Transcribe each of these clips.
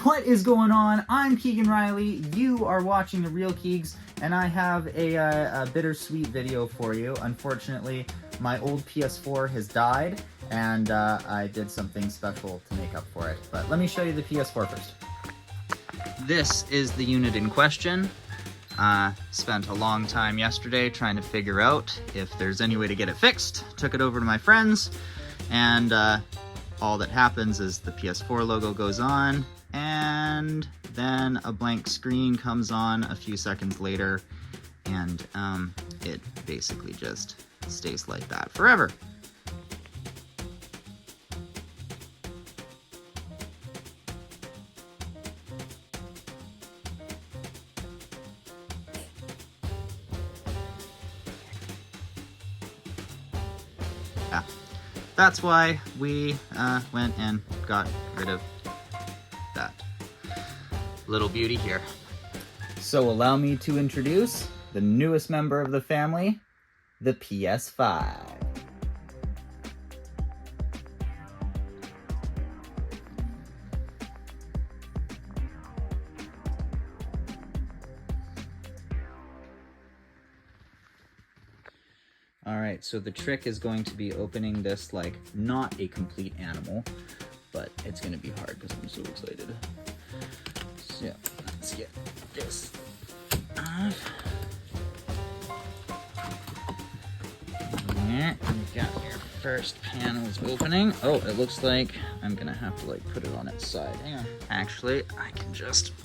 What is going on? I'm Keegan Riley. You are watching The Real Keegs, and I have a bittersweet video for you. Unfortunately, my old PS4 has died, and I did something special to make up for it. But let me show you the PS4 first. This is the unit in question. Spent a long time yesterday trying to figure out if there's any way to get it fixed. Took it over to my friends, and all that happens is the PS4 logo goes on, and then a blank screen comes on a few seconds later, and it basically just stays like that forever. Yeah, that's why we went and got rid of that little beauty here. So allow me to introduce the newest member of the family, the PS5. Alright, so the trick is going to be opening this like not a complete animal, but it's going to be hard because I'm so excited. So yeah, let's get this off. Yeah, you've got your first panel's opening. Oh, it looks like I'm going to have to like put it on its side. Hang on. Actually, I can just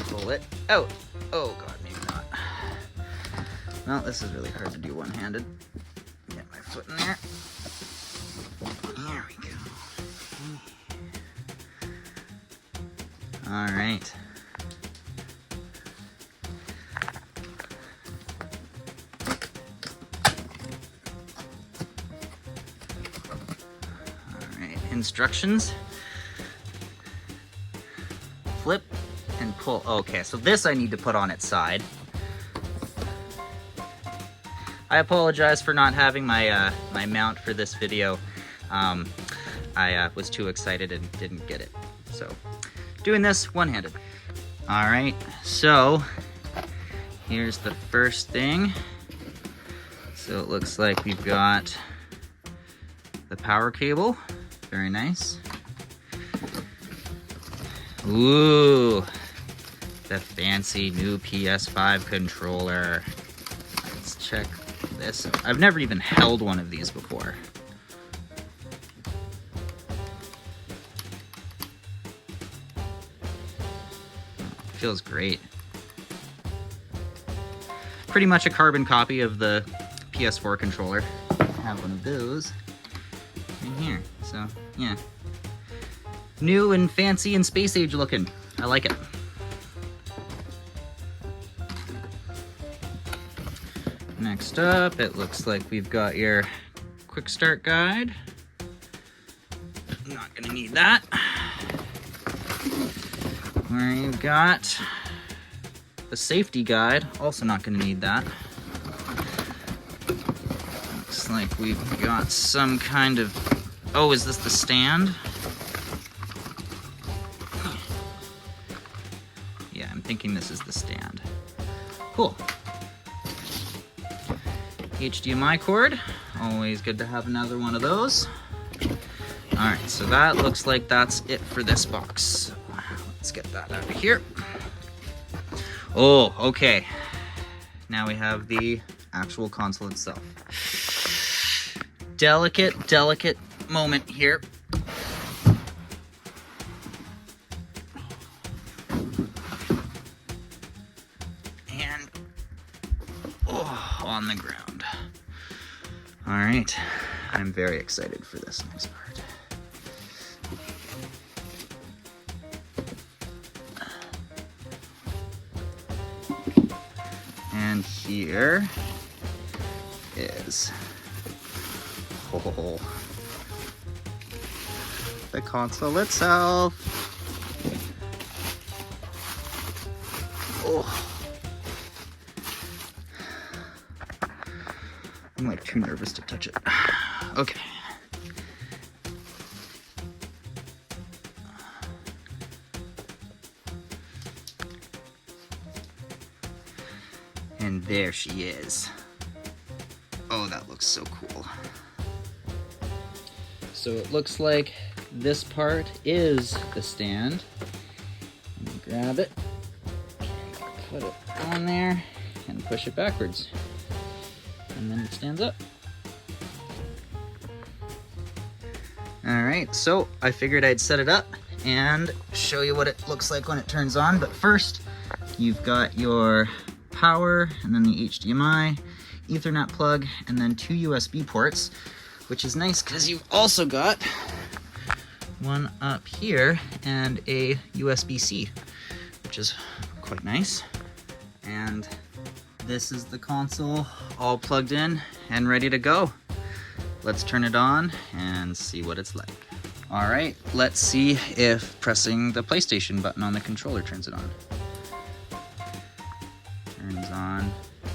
pull it out. Oh god, maybe not. Well, this is really hard to do one-handed. Get my foot in there. There we go. All right. All right, instructions. Flip and pull. Okay, so this I need to put on its side. I apologize for not having my my mount for this video. I was too excited and didn't get it. So, doing this one-handed. All right, so here's the first thing. So it looks like we've got the power cable. Very nice. Ooh, the fancy new PS5 controller. Let's check this. I've never even held one of these before. Feels great. Pretty much a carbon copy of the PS4 controller. I have one of those in here. So yeah, new and fancy and space age looking. I like it. Next up, it looks like we've got your quick start guide. Not gonna need that. Where you've got the safety guide, also not gonna need that. Looks like we've got some kind of, oh, is this the stand? Yeah, I'm thinking this is the stand. Cool. HDMI cord, always good to have another one of those. All right, so that looks like that's it for this box. Let's get that out of here. Oh, okay. Now we have the actual console itself. Delicate, delicate moment here. And, oh, on the ground. All right, I'm very excited for this next part. And here is the console itself. Oh. I'm like too nervous to touch it. Okay. And there she is. Oh, that looks so cool. So it looks like this part is the stand. Grab it, put it on there, and push it backwards. And then it stands up. Alright, so I figured I'd set it up and show you what it looks like when it turns on. But first, you've got your power, and then the HDMI, Ethernet plug, and then 2 USB ports, which is nice because you've also got one up here and a USB-C, which is quite nice. And this is the console all plugged in and ready to go. Let's turn it on and see what it's like. All right, let's see if pressing the PlayStation button on the controller turns it on. Turns on the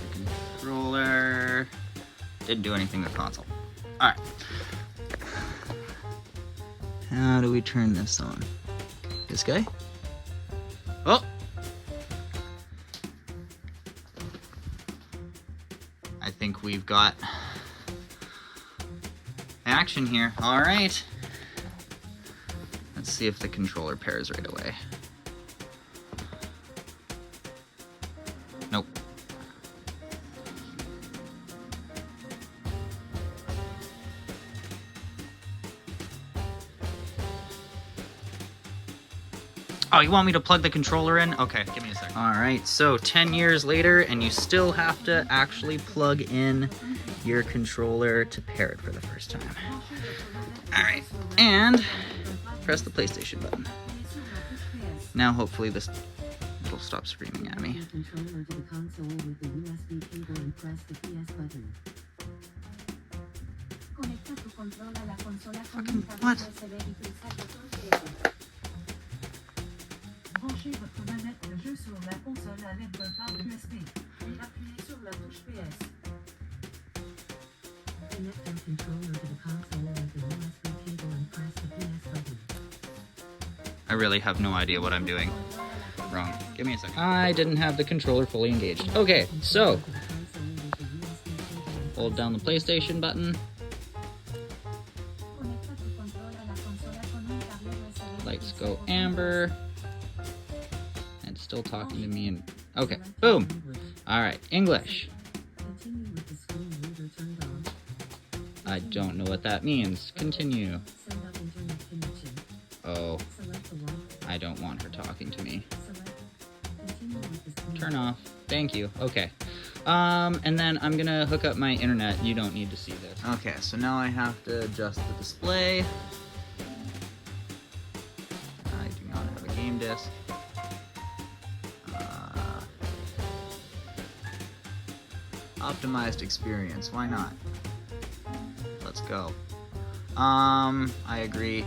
controller. Didn't do anything with the console. All right. How do we turn this on? This guy? Oh! I think we've got action here. All right. Let's see if the controller pairs right away. Nope. Oh, you want me to plug the controller in? Okay, give me a second. All right, so 10 years later, and you still have to actually plug in your controller to pair it for the first time. All right, and press the PlayStation button. Now, hopefully this will stop screaming at me. Fucking what? Branchez votre manette de jeu sur la console à l'aide d'un câble USB et appuyez sur la touche PS. Connect your controller to the console with the USB cable and press the PS button. I really have no idea what I'm doing. Wrong. Give me a second. I didn't have the controller fully engaged. Okay, so hold down the PlayStation button. Lights go amber. Still talking to me and okay, boom. All right, English. I don't know what that means. Continue. Oh, I don't want her talking to me. Turn off. Thank you. Okay. And then I'm gonna hook up my internet. You don't need to see this. Okay, so now I have to adjust the display. I do not have a game disc. Optimized experience, why not? Let's go. I agree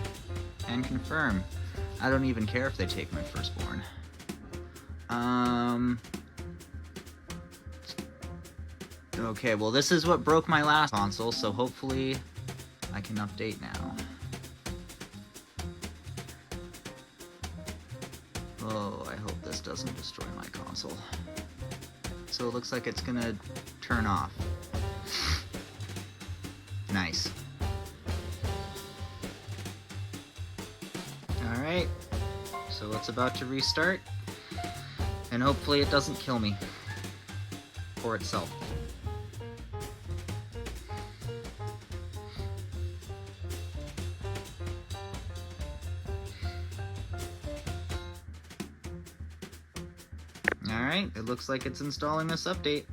and confirm. I don't even care if they take my firstborn. Okay, well this is what broke my last console, so hopefully I can update now. Oh, I hope this doesn't destroy my console. So it looks like it's gonna turn off. Nice. Alright, so it's about to restart, and hopefully it doesn't kill me. Or itself. Alright, it looks like it's installing this update.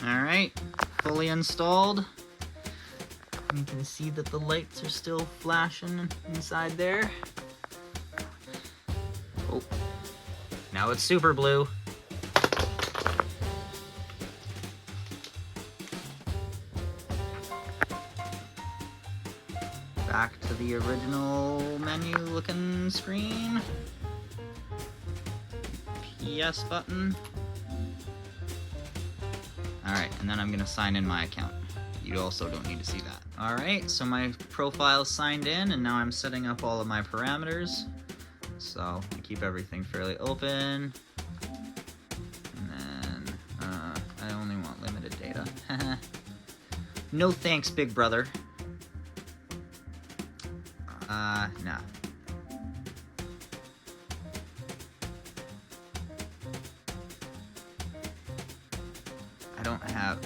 Alright, fully installed. You can see that the lights are still flashing inside there. Oh, now it's super blue. Back to the original menu looking screen. PS button. Alright, and then I'm gonna sign in my account. You also don't need to see that. Alright, so my profile's signed in, and now I'm setting up all of my parameters. so I keep everything fairly open. And then, I only want limited data. No thanks, big brother. No. I don't have...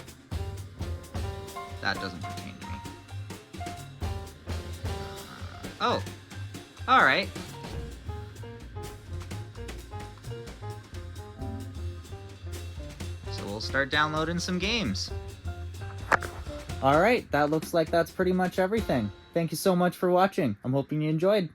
That doesn't pertain to me. Oh! Alright. So we'll start downloading some games. Alright, that looks like that's pretty much everything. Thank you so much for watching. I'm hoping you enjoyed.